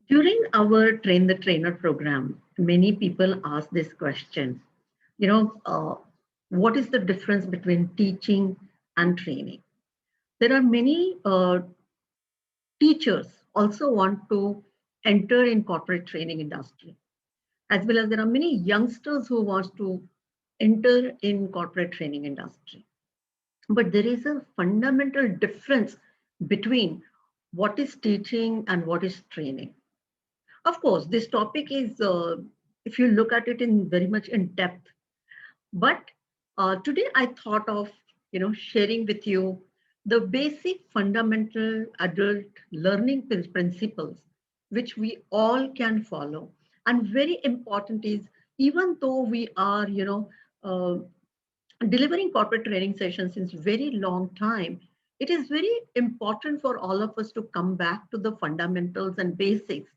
During our Train the Trainer program, many people ask this question, you know, what is the difference between teaching and training? There are many teachers also want to enter in corporate training industry, as well as there are many youngsters who want to enter in corporate training industry. But there is a fundamental difference between what is teaching and what is training. Of course, this topic is, if you look at it in very much in depth, but today I thought of, sharing with you the basic fundamental adult learning principles, which we all can follow. And very important is, even though we are, delivering corporate training sessions since very long time, it is very important for all of us to come back to the fundamentals and basics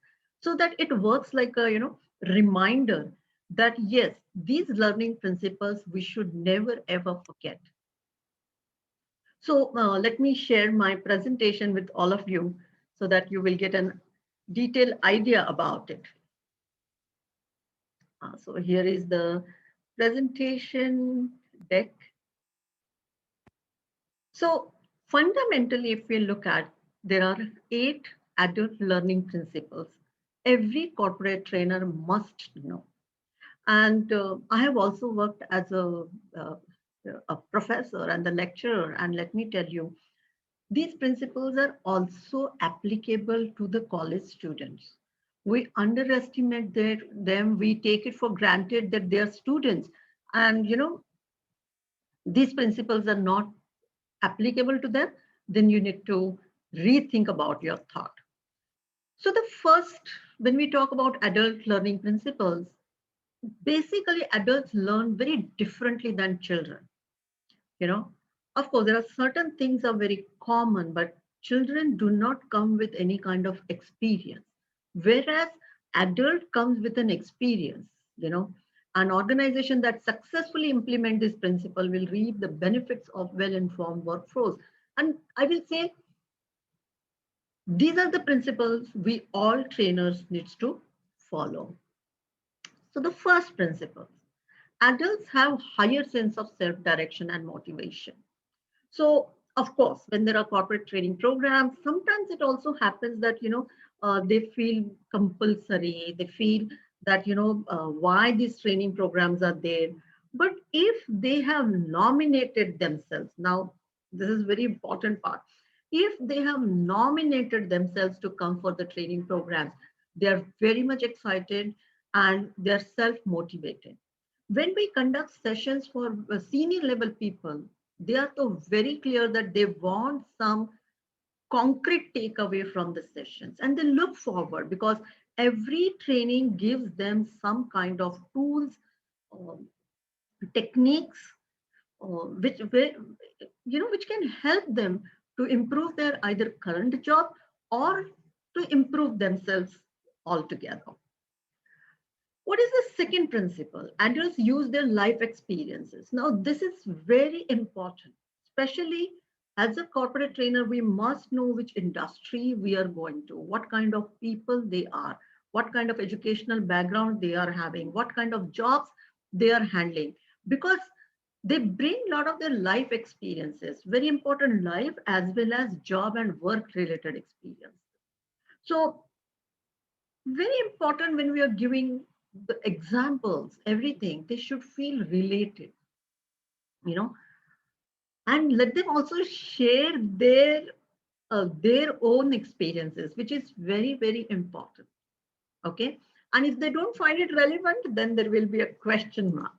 so that it works like a reminder that yes, these learning principles we should never ever forget. So let me share my presentation with all of you so that you will get a detailed idea about it. So here is the presentation deck. So fundamentally, if we look at, there are 8 adult learning principles every corporate trainer must know. And I have also worked as uh, a professor and a lecturer. And let me tell you, these principles are also applicable to the college students. We underestimate them. We take it for granted that they are students. And, these principles are not applicable to them, then you need to rethink about your thought. So the first, when we talk about adult learning principles, basically adults learn very differently than children. You know, of course, there are certain things are very common, but children do not come with any kind of experience, whereas adult comes with an experience. An organization that successfully implement this principle will reap the benefits of well-informed workforce. And I will say these are the principles we all trainers needs to follow. So the first principle, adults have higher sense of self-direction and motivation. So of course, when there are corporate training programs, sometimes it also happens that, they feel compulsory, they feel that, why these training programs are there. But if they have nominated themselves, now this is very important part, if they have nominated themselves to come for the training programs, they are very much excited and they're self-motivated. When we conduct sessions for senior level people, they are so very clear that they want some concrete takeaway from the sessions and they look forward because every training gives them some kind of tools, um, techniques, which can help them to improve their either current job or to improve themselves altogether. What is the second principle? Adults use their life experiences. Now, this is very important, especially as a corporate trainer, we must know which industry we are going to, what kind of people they are, what kind of educational background they are having, what kind of jobs they are handling, because they bring a lot of their life experiences, very important life as well as job and work related experience. So very important when we are giving the examples, everything, they should feel related, you know, and let them also share their own experiences, which is very, very important. Okay. And if they don't find it relevant, then there will be a question mark.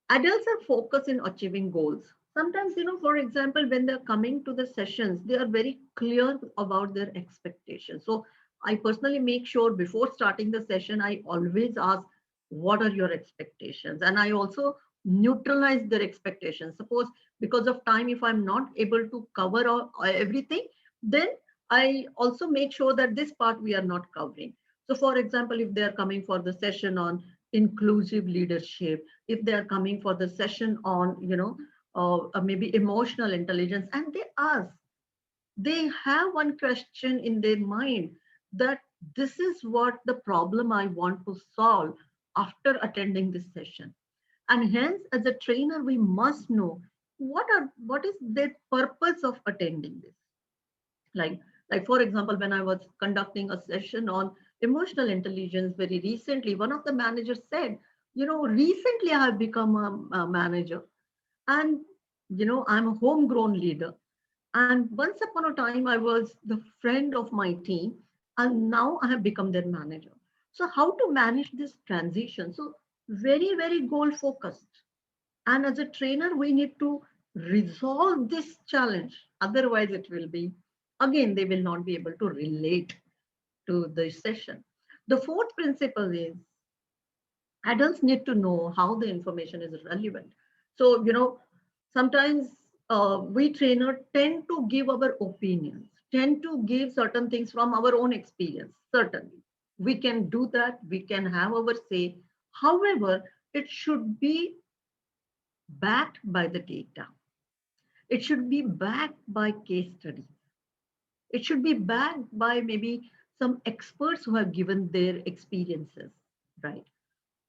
Adults are focused in achieving goals. Sometimes, for example, when they're coming to the sessions, they are very clear about their expectations. So I personally make sure before starting the session, I always ask, what are your expectations? And I also neutralize their expectations. Suppose because of time, if I'm not able to cover everything, then I also make sure that this part we are not covering. So for example, if they're coming for the session on inclusive leadership, if they are coming for the session on, maybe emotional intelligence, and they ask, they have one question in their mind that This is what the problem I want to solve after attending this session. And hence, as a trainer, we must know what is the purpose of attending this. Like, like for example, when I was conducting a session on emotional intelligence very recently, one of the managers said, recently I have become a manager, and I'm a homegrown leader. And once upon a time, I was the friend of my team, and now I have become their manager. So, how to manage this transition? So, very, very goal focused. And as a trainer, we need to resolve this challenge. Otherwise, it will be, again, they will not be able to relate to the session. The fourth principle is adults need to know how the information is relevant. So, sometimes we trainers tend to give our opinions, tend to give certain things from our own experience. Certainly, we can do that, we can have our say. However, it should be backed by the data, it should be backed by case studies, it should be backed by maybe some experts who have given their experiences, right?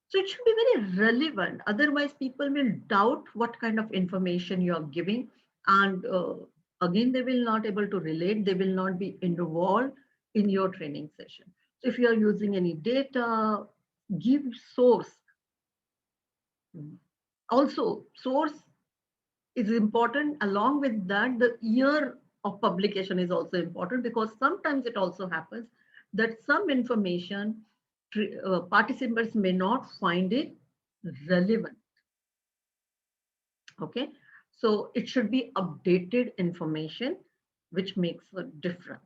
So it should be very relevant. Otherwise, people will doubt what kind of information you are giving. And again, they will not able to relate. They will not be involved in your training session. So if you are using any data, give source. Also, source is important. Along with that, the year of publication is also important, because sometimes it also happens that some information participants may not find it relevant. Okay, so it should be updated information which makes a difference.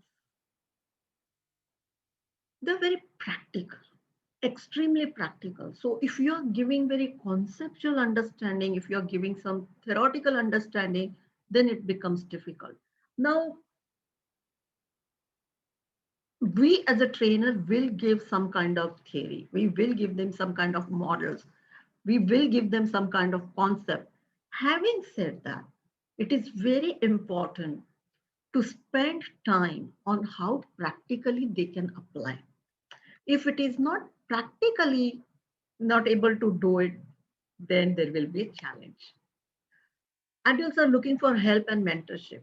They're very practical, extremely practical. So if you're giving very conceptual understanding, if you're giving some theoretical understanding, then it becomes difficult. Now, we as a trainer will give some kind of theory, we will give them some kind of models, we will give them some kind of concept. Having said that, it is very important to spend time on how practically they can apply. If it is not practically not able to do it, then there will be a challenge. Adults are looking for help and mentorship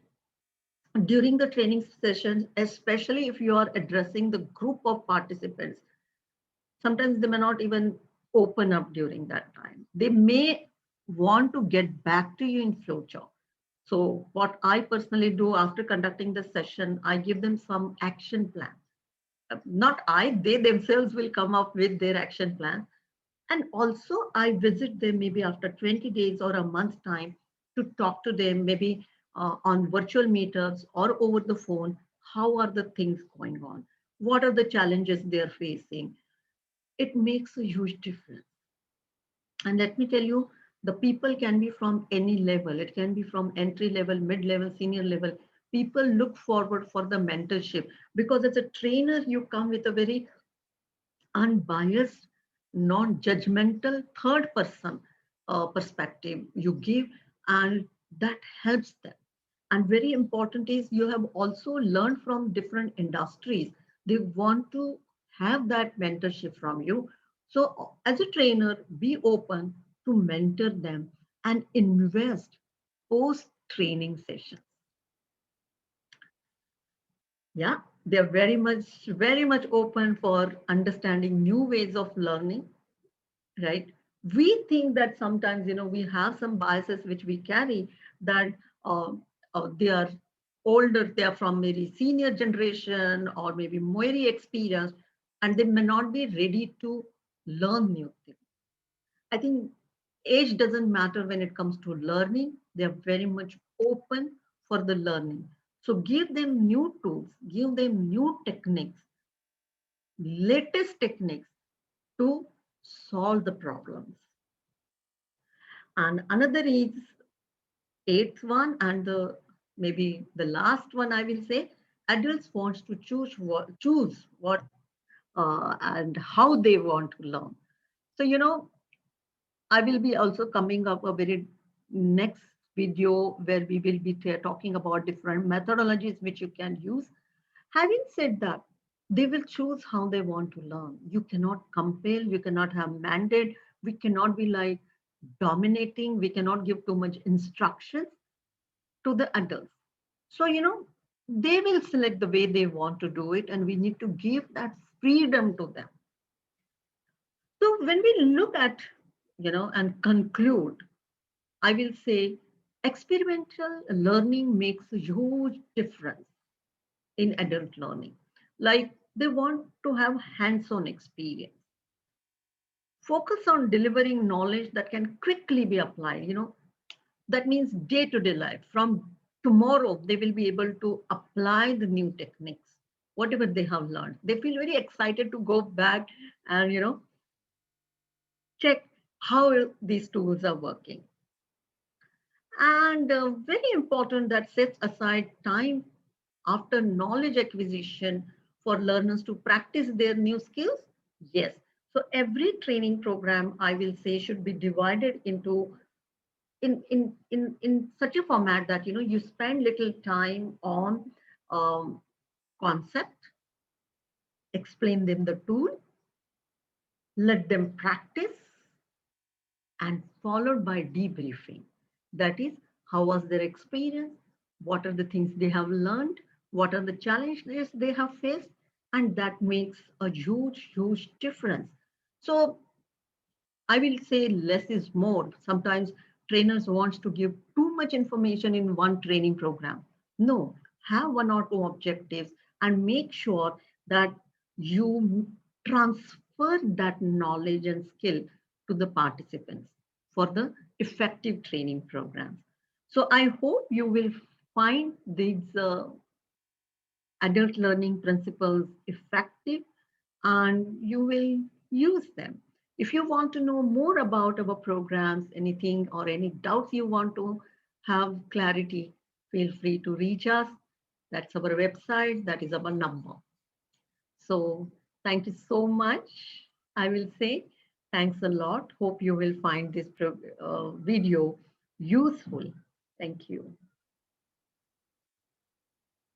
during the training sessions, especially if you are addressing the group of participants. Sometimes they may not even open up during that time. They may want to get back to you in future. So what I personally do after conducting the session, I give them some action plan. Not I, they themselves will come up with their action plan. And also I visit them maybe after 20 days or a month's time to talk to them, maybe on virtual meetups or over the phone. How are the things going on? What are the challenges they're facing? It makes a huge difference. And let me tell you, the people can be from any level. It can be from entry level, mid level, senior level. People look forward for the mentorship, because as a trainer, you come with a very unbiased, non-judgmental third person perspective you give, and that helps them. And very important is you have also learned from different industries. They want to have that mentorship from you. So as a trainer, be open to mentor them and invest post training sessions. Yeah, they're very much open for understanding new ways of learning, right? We think that sometimes, we have some biases which we carry, that uh, they are older, they are from maybe senior generation or maybe very experienced, and they may not be ready to learn new things. I think age doesn't matter when it comes to learning. They are very much open for the learning. So give them new tools, give them new techniques, latest techniques to solve the problems. And another is eighth one, and the maybe the last one I will say, adults wants to choose what and how they want to learn. So I will be also coming up a very next video where we will be talking about different methodologies which you can use. Having said that, They will choose how they want to learn. You cannot compel, you cannot have mandate, we cannot be like dominating, we cannot give too much instructions to the adults. So, they will select the way they want to do it, and we need to give that freedom to them. So, when we look at, and conclude, I will say experimental learning makes a huge difference in adult learning. Like they want to have hands on experience. Focus on delivering knowledge that can quickly be applied. That means day to day life. From tomorrow, they will be able to apply the new techniques, whatever they have learned. They feel very excited to go back and, check how these tools are working. And very important that sets aside time after knowledge acquisition for learners to practice their new skills. Yes. So every training program, I will say, should be divided into in such a format that you spend little time on um, concept, explain them the tool, let them practice, and followed by debriefing. That is, how was their experience? What are the things they have learned? What are the challenges they have faced? And that makes a huge, huge difference. So I will say less is more. Sometimes trainers wants to give too much information in one training program. No, have one or two objectives and make sure that you transfer that knowledge and skill to the participants for the effective training programs. So I hope you will find these adult learning principles effective and you will use them. If you want to know more about our programs, anything or any doubts you want to have clarity, feel free to reach us. That's our website, that is our number. So thank you so much. I will say thanks a lot. Hope you will find this video useful. Thank you.